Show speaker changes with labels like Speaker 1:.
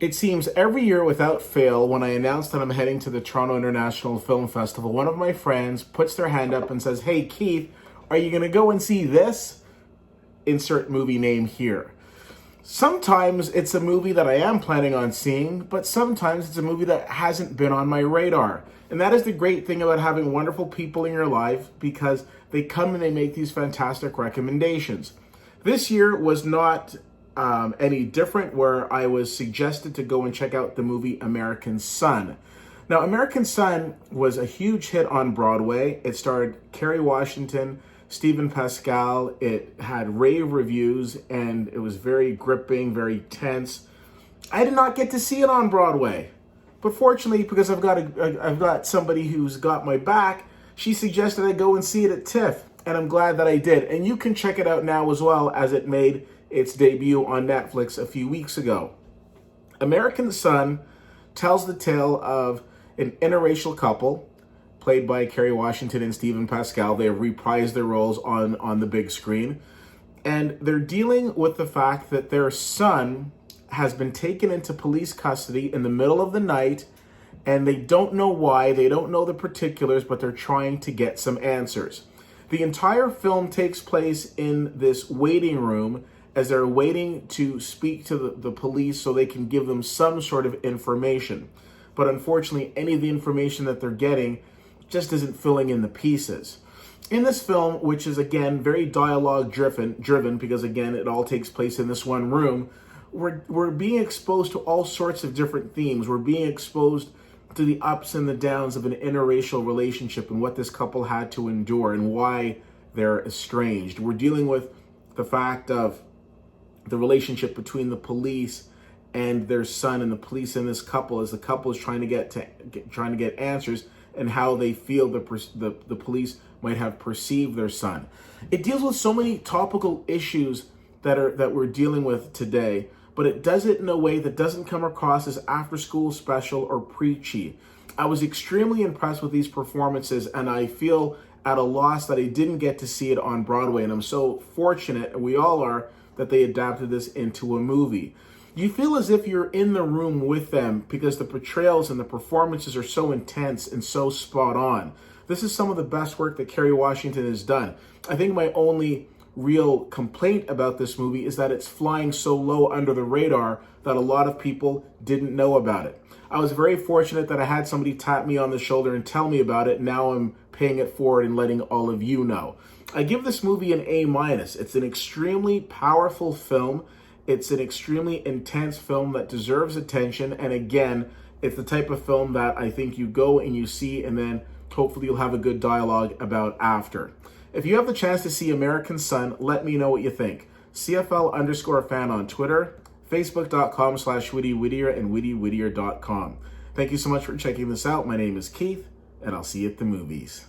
Speaker 1: It seems every year without fail, when I announce that I'm heading to the Toronto International Film Festival, one of my friends puts their hand up and says, "Hey, Keith, are you going to go and see this?" Insert movie name here. Sometimes it's a movie that I am planning on seeing, but sometimes it's a movie that hasn't been on my radar. And that is the great thing about having wonderful people in your life, because they come and they make these fantastic recommendations. This year was not any different, where I was suggested to go and check out the movie American Son. Now, American Son was a huge hit on Broadway. It starred Kerry Washington, Stephen Pascal. It had rave reviews, and it was very gripping, very tense. I did not get to see it on Broadway, but fortunately, because I've got somebody who's got my back, she suggested I go and see it at TIFF, and I'm glad that I did. And you can check it out now as well, as it made its debut on Netflix a few weeks ago. American Son tells the tale of an interracial couple played by Kerry Washington and Stephen Pascal. They have reprised their roles on the big screen. And they're dealing with the fact that their son has been taken into police custody in the middle of the night, and they don't know why, they don't know the particulars, but they're trying to get some answers. The entire film takes place in this waiting room as they're waiting to speak to the police so they can give them some sort of information. But unfortunately, any of the information that they're getting just isn't filling in the pieces. In this film, which is again very dialogue driven, because again it all takes place in this one room, we're being exposed to all sorts of different themes. We're being exposed to the ups and the downs of an interracial relationship and what this couple had to endure and why they're estranged. We're dealing with the fact of the relationship between the police and their son, and the police and this couple, as the couple is trying to get answers, and how they feel the police might have perceived their son. It deals with so many topical issues that we're dealing with today, but it does it in a way that doesn't come across as after-school special or preachy. I was extremely impressed with these performances, and I feel at a loss that I didn't get to see it on Broadway, and I'm so fortunate, and we all are, that they adapted this into a movie. You feel as if you're in the room with them, because the portrayals and the performances are so intense and so spot on. This is some of the best work that Kerry Washington has done. I think my only real complaint about this movie is that it's flying so low under the radar that a lot of people didn't know about it. I was very fortunate that I had somebody tap me on the shoulder and tell me about it. Now I'm paying it forward and letting all of you know. I give this movie an A-. It's an extremely powerful film. It's an extremely intense film that deserves attention. And again, it's the type of film that I think you go and you see, and then hopefully you'll have a good dialogue about after. If you have the chance to see American Son, let me know what you think. CFL_fan on Twitter, Facebook.com/WittyWhittier, and WittyWhittier.com. Thank you so much for checking this out. My name is Keith, and I'll see you at the movies.